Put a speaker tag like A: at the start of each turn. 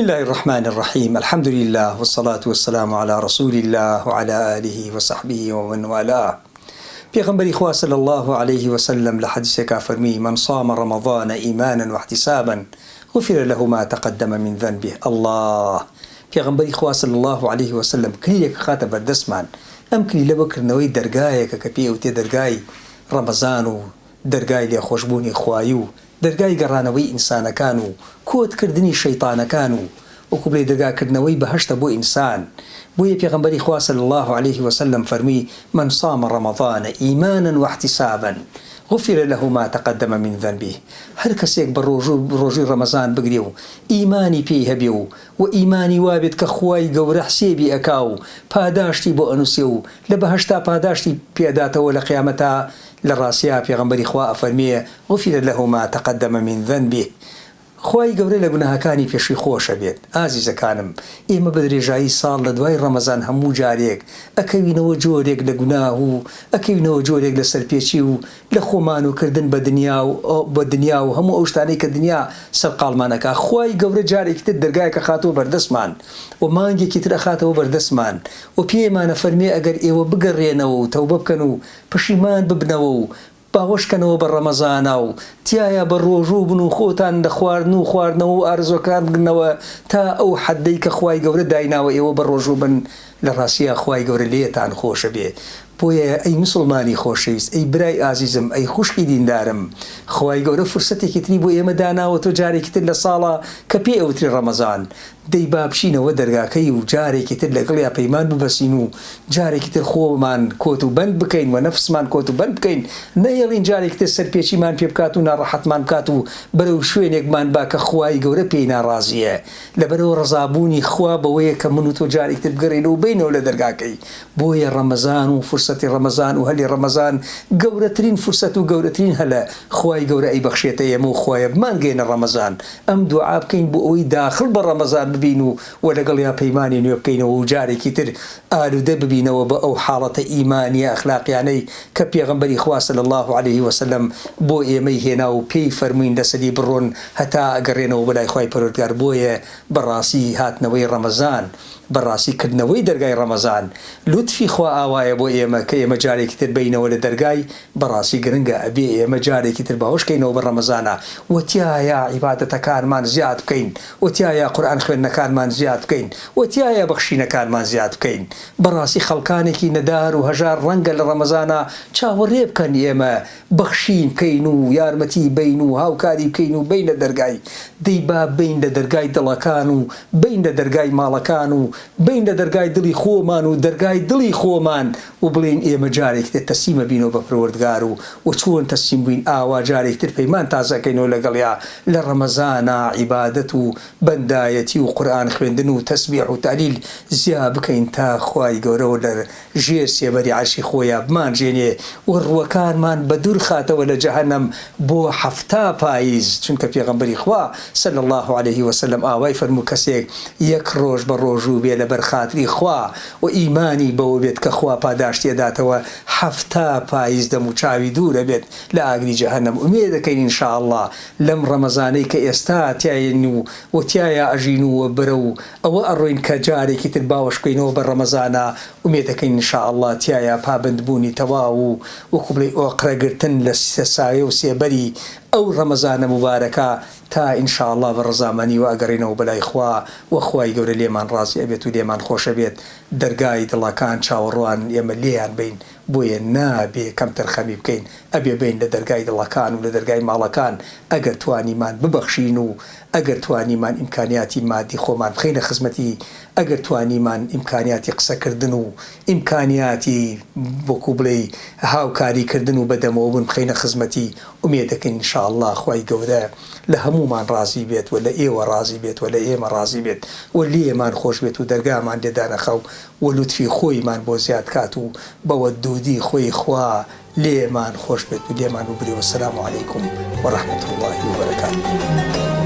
A: بسم الله الرحمن الرحيم. الحمد لله والصلاة والسلام على رسول الله وعلى آله وصحبه ومن والاه. پیغمبر خدا صلى الله عليه وسلم لحديثك فرمي: من صام رمضان إيمانا واحتسابا غفر له ما تقدم من ذنبه. الله پیغمبر خدا صلى الله عليه وسلم كليك خاطب الدسمان أمكن لبكر نوي درجايك كبير وتي درجاي رمضان درجاي لخوشبوني خوايو درجاي قرانوي إنسان كانوا كود كردني شيطان كانوا وكبلي درجا كردنوي بهشت بو إنسان بو پیغمبر خدا صلى الله عليه وسلم فرمي: من صام رمضان إيمانا واحتسابا غفر له ما تقدم من ذنبه. هر کسیک بروجی رمضان بگریو ایمانی پیه بیو و ایمانی وابد که خوای گور حسیبی اکاو پاداشتی بو انوسیو لبهشتا پاداشتی پیاداتا و لقیامتا للراسيا پیغمبر خوا فرمي: غفر له ما تقدم من ذنبه. خوای گەورە لە گوناهەکانی پێشووی خۆشە بێت. ئازیزەکانم، ئێمە بە درێژایی ساڵ لە دوای ڕەمەزان هەموو جارێک ئەکەوینەوە جۆرێک لە گوناه و ئەکەوینەوە جۆرێک لە سەرپێچی و لە خۆمان و کردن بە دنیا و هەموو ئەو شتانەی کە دنیا سەرقاڵمانەکە. خوای گەورە جارێکی تر دەرگایەکە خاتەوە بەردەستمان و مانگێکی تر ئەخاتەوە بەردەستمان و پێمانە فەرمێ ئەگەر ئێوە بگەڕێنەوە و تەوبە بکەن و پشیمان ببنەوە و باوەشکەنەوە بە ڕەمەزانە و تایە بە ڕۆژوو بن و خۆتان دە خواردن و خواردنەوە و ئارزوەکان بگنەوە تا ئەو حەدەی کە خوای گەورە دایناوە ئێوە بە ڕۆژوو بن. لە ڕاستیە خوای گەورە لێتان خۆشە بێ. بۆیە ئەی مسلمانی خۆشەویست، ئەی برای ئازیزم، ئەی خوشکی دیندارم، خوای گەورە فرسەتێکی تری بۆ ئێمە داناوە تۆ جارێکی تر لە ساڵە کە پێ ئەوتری ڕەمەزان دەی با بشینەوە دەرگاکەی و جارێکی تر لەگەڵیا پەیمان ببەسین و جارێکی تر خۆمان کۆت و بەند بکەین و نەفسمان کۆت و بەند بکەین، نەیەڵین جارێکی تر سەرپێچیمان پێ بکات و ناڕەحەتمان بکات و بەرەو شوێنێکمان با کە خوای گەورە پێی ناڕازیە. لەبەرەوە ڕەزابوونی خوا بەوەیە کە من و تۆ جارێکی تر بگەڕێنەوە بینەوە لە دەرگاکەی. بۆیە ڕەمەزان و فرسەتی ڕەمەزان و هەلی ڕەمەزان گەورەترین فرسەت و گەورەترین هەلە. خوای گەورە ئەی بەخشێتە ئێمە و خوایە بمانگەێنە ڕەمەزان. ئەم دوعا بکەین بۆ ئەوەی داخل بە ڕەمەزان ببین و لەگەڵ یا پەیمانی نوێ بکەینەوە و جارێکی تر ئالوودە ببینەوە بە ئەو حاڵەتە ئیمانیە ئەخلاقیانەی کە پێغەمبەری خوا صلی الله عليه وسلم بۆ ئێمەی هێنا و پێی فەرمووین دەسەری بڕۆن هەتا ئەگەڕێنەوە بەلای خوای پەروەردگار. بۆیە بەڕاستی هاتنەوەی ڕەمەزان، بەڕاستی کردنەوەی دەرگای ڕەمەزان لوتفی خوا ئاوایە بۆ ئێمە کە ئێمە جارێکی تر بینەوە لە دەرگای. بەڕاستی گرنگە ئەبێ ئێمە جارێکی تر باوەشکەینەوە بە ڕەمەزانە وتیایە عیبادەتەکانمان زیاد بکەین، وتیایە قورئان خوێندنەکانمان زیاد بکەین، وتیایە بەخشینەکانمان زیاد بکەین. بەڕاستی خەڵکانێکی نەدار و هەژار ڕەنگە لە ڕەمەزانە چاوەڕێ بکەن ئێمە بەخشین بکەین و یارمەتی بین و هاوکاری بکەین و بینە دەرگای. دەی با بین لە دەرگای دڵەکان و بین لە دەرگای ماڵەکان و بین لە دەرگای دڵی خۆمان و دەرگای دڵی خۆمان و بڵین ئێمە جارێکتر تەسلیمە بینەوە بە پەروەردگار و چۆن تەسلیم بووین ئاوا جارێکتر پەیمان تازەکەینەوە لەگەڵیا لە ڕەمەزانە عیبادەت و بەندایەتی و قورئان خوێندن و تەسبیح و تەهلیل زیاد بکەین تا خوای گەورە لە ژێر سێبەری عەرشی خۆیان بمانژێنێ و ڕووەکانمان بە دوور خاتەوە لە جەهەنەم بۆ 7 پاییز. چونکە پێغەمبەری خوا صلی الله عليه وسلم ئاوای فەرموو کەسێک یەک ڕۆژ بە ڕۆژوو بێ لەبەر خاتری خوا و ئیمانی بەوە بێت کە خوا پاداشتی داتەوە 7 پاییز دەم و چاوی دوورە بێت لە ئاگری جەهەنەم. ئومێ دەکەین ئینشاءالله لەم ڕەمەزانەی کە ئێستا تیاین و تیایە ئەژین و بەرە و ئەوە ئەڕۆین کە جارێکی تر باوەش بکەینەوە بە ڕەمەزانە. ئومێ دەکەین ئینشاءالله تیایە پابندبوونی تەواو و وەکو بڵێ ئۆقرەگرتن لە سایە و سێبەری ئەو ڕەمەزانە مبارەکە تا ئینشاءالله بە ڕەزامەنی و ئەگەڕێنەوە بەلای خوا و خوای گەورە لێمان ڕازی ئەبێت و لێمان خۆشە بێت. دەرگای دڵەکان چاوەڕوان ئێمە لێیان بین. بۆیە نابێ کەم تەرخەمی بکەین، ئەبێ بین لە دەرگای دڵەکان و لە دەرگای ماڵەکان. ئەگەر توانیمان ببەخشین و ئەگەر توانیمان ئیمکانیاتی مادی خۆمان بخەینە خزمەتی، ئەگەر توانیمان ئیمکانیاتی قسەکردن و ئیمکانیاتی وەکو بڵێ هاوکاریکردن و بەدەمەوە بن بخەینە خزمەتی. ئومێد دەکەین ئینشاءالله خوای گەورە لە هەمومان ڕازی بێت و لە ئێوە ڕازی بێت و لە ئێمە ڕازی بێت و لێمان خۆش بێت و دەرگامان لێدانەخەو و لوتفی خۆیمان بۆ زیاد کات و بەوە دوودی خۆی خوا لێمان خۆش بێت و لێمان ببرێ. وەسەلام عەلەیکوم وەڕەحمەتوڵڵاهی وبەرەکاتوه.